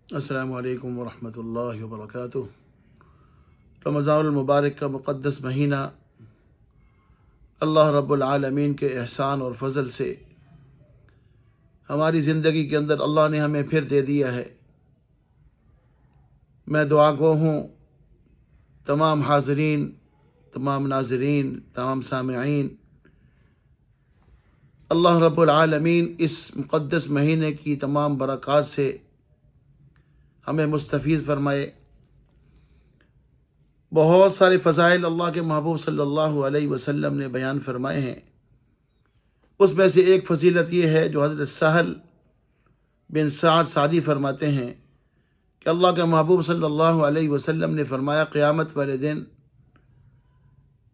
السلام علیکم ورحمۃ اللہ وبرکاتہ۔ رمضان المبارک کا مقدس مہینہ اللہ رب العالمین کے احسان اور فضل سے ہماری زندگی کے اندر اللہ نے ہمیں پھر دے دیا ہے۔ میں دعا گو ہوں تمام حاضرین، تمام ناظرین، تمام سامعین، اللہ رب العالمین اس مقدس مہینے کی تمام برکات سے ہمیں مستفید فرمائے۔ بہت سارے فضائل اللہ کے محبوب صلی اللہ علیہ وسلم نے بیان فرمائے ہیں۔ اس میں سے ایک فضیلت یہ ہے جو حضرت سہل بن سعد سعدی فرماتے ہیں کہ اللہ کے محبوب صلی اللہ علیہ وسلم نے فرمایا، قیامت والے دن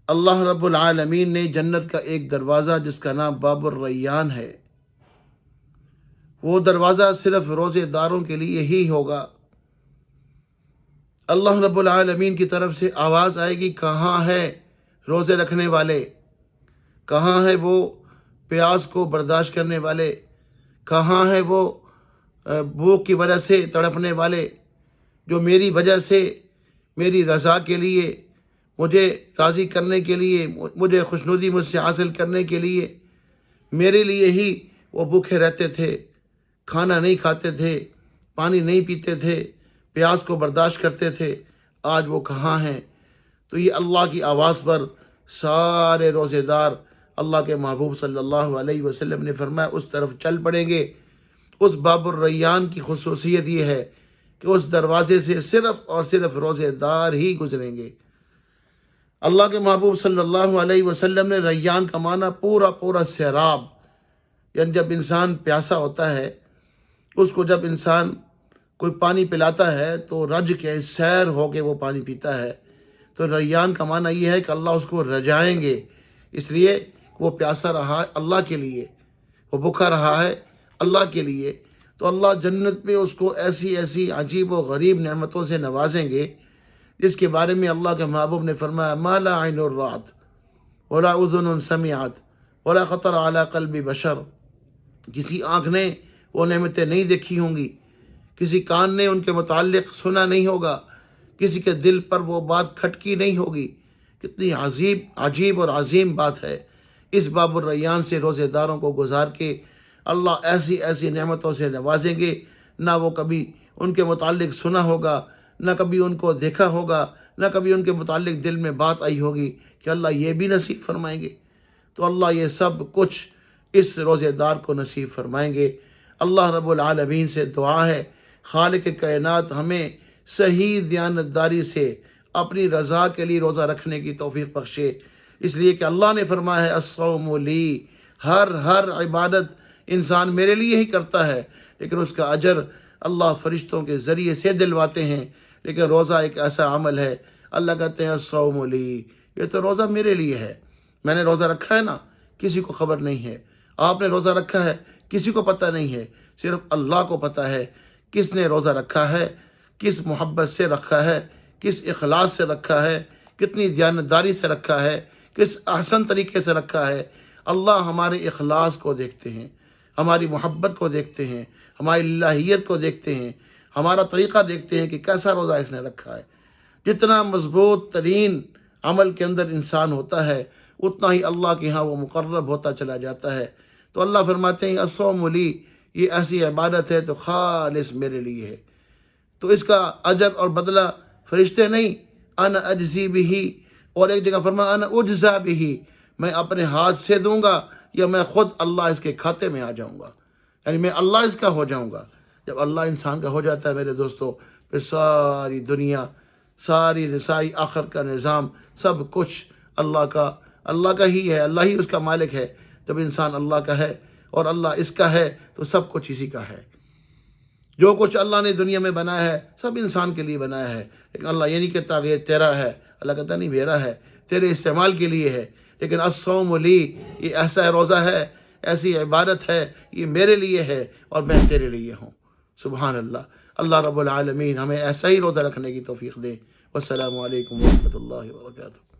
اللہ رب العالمین نے جنت کا ایک دروازہ جس کا نام باب الریان ہے، وہ دروازہ صرف روزے داروں کے لیے ہی ہوگا۔ اللہ رب العالمین کی طرف سے آواز آئے گی، کہاں ہے روزے رکھنے والے، کہاں ہے وہ پیاس کو برداشت کرنے والے، کہاں ہے وہ بھوک کی وجہ سے تڑپنے والے، جو میری وجہ سے، میری رضا کے لیے، مجھے راضی کرنے کے لیے، مجھے خوشنودی مجھ سے حاصل کرنے کے لیے میرے لیے ہی وہ بھوکے رہتے تھے، کھانا نہیں کھاتے تھے، پانی نہیں پیتے تھے، پیاس کو برداشت کرتے تھے، آج وہ کہاں ہیں؟ تو یہ اللہ کی آواز پر سارے روزے دار اللہ کے محبوب صلی اللہ علیہ وسلم نے فرمایا اس طرف چل پڑیں گے۔ اس باب الریان کی خصوصیت یہ ہے کہ اس دروازے سے صرف اور صرف روزے دار ہی گزریں گے۔ اللہ کے محبوب صلی اللہ علیہ وسلم نے ریان کا معنی پورا سیراب، یعنی جب انسان پیاسا ہوتا ہے، اس کو جب انسان کوئی پانی پلاتا ہے تو رج کے سیر ہو کے وہ پانی پیتا ہے، تو ریان کا معنی یہ ہے کہ اللہ اس کو رجائیں گے، اس لیے وہ پیاسا رہا ہے اللہ کے لیے، وہ بھوکا رہا ہے اللہ کے لیے، تو اللہ جنت میں اس کو ایسی ایسی عجیب و غریب نعمتوں سے نوازیں گے جس کے بارے میں اللہ کے محبوب نے فرمایا، ما لا عین رأت ولا اذن سمعت ولا خطر علی قلب بشر، کسی آنکھ نے وہ نعمتیں نہیں دیکھی ہوں گی، کسی کان نے ان کے متعلق سنا نہیں ہوگا، کسی کے دل پر وہ بات کھٹکی نہیں ہوگی۔ کتنی عجیب اور عظیم بات ہے۔ اس باب الریان سے روزے داروں کو گزار کے اللہ ایسی ایسی نعمتوں سے نوازیں گے، نہ وہ کبھی ان کے متعلق سنا ہوگا، نہ کبھی ان کو دیکھا ہوگا، نہ کبھی ان کے متعلق دل میں بات آئی ہوگی کہ اللہ یہ بھی نصیب فرمائیں گے۔ تو اللہ یہ سب کچھ اس روزے دار کو نصیب فرمائیں گے۔ اللہ رب العالمین سے دعا ہے، خالق کائنات ہمیں صحیح دیانتداری سے اپنی رضا کے لیے روزہ رکھنے کی توفیق بخشے، اس لیے کہ اللہ نے فرمایا ہے، الصوم لی، ہر عبادت انسان میرے لیے ہی کرتا ہے، لیکن اس کا اجر اللہ فرشتوں کے ذریعے سے دلواتے ہیں۔ لیکن روزہ ایک ایسا عمل ہے، اللہ کہتے ہیں الصوم لی، یہ تو روزہ میرے لیے ہے، میں نے روزہ رکھا ہے نا، کسی کو خبر نہیں ہے، آپ نے روزہ رکھا ہے، کسی کو پتہ نہیں ہے، صرف اللہ کو پتہ ہے کس نے روزہ رکھا ہے، کس محبت سے رکھا ہے، کس اخلاص سے رکھا ہے، کتنی دیانتداری سے رکھا ہے، کس احسن طریقے سے رکھا ہے۔ اللہ ہمارے اخلاص کو دیکھتے ہیں، ہماری محبت کو دیکھتے ہیں، ہماری الہیت کو دیکھتے ہیں، ہمارا طریقہ دیکھتے ہیں کہ کیسا روزہ اس نے رکھا ہے۔ جتنا مضبوط ترین عمل کے اندر انسان ہوتا ہے، اتنا ہی اللہ کے ہاں وہ مقرب ہوتا چلا جاتا ہے۔ تو اللہ فرماتے ہیں، الصوم لی، یہ ایسی عبادت ہے تو خالص میرے لیے ہے، تو اس کا اجر اور بدلہ فرشتے نہیں، انا اجزی بہ، اور ایک جگہ فرمایا انا اجزا بہ، میں اپنے ہاتھ سے دوں گا یا میں خود اللہ اس کے کھاتے میں آ جاؤں گا، یعنی میں اللہ اس کا ہو جاؤں گا۔ جب اللہ انسان کا ہو جاتا ہے میرے دوستو، پھر ساری دنیا، ساری آخر کا نظام، سب کچھ اللہ کا ہی ہے، اللہ ہی اس کا مالک ہے۔ جب انسان اللہ کا ہے اور اللہ اس کا ہے تو سب کچھ اسی کا ہے۔ جو کچھ اللہ نے دنیا میں بنایا ہے سب انسان کے لیے بنایا ہے، لیکن اللہ یہ نہیں کہتا کہ یہ تیرا ہے، اللہ کہتا نہیں میرا ہے، تیرے استعمال کے لیے ہے۔ لیکن الصوم لی، یہ ایسا روزہ ہے، ایسی عبادت ہے، یہ میرے لیے ہے اور میں تیرے لیے ہوں۔ سبحان اللہ۔ اللہ رب العالمین ہمیں ایسا ہی روزہ رکھنے کی توفیق دے۔ والسلام علیکم ورحمۃ اللہ وبرکاتہ۔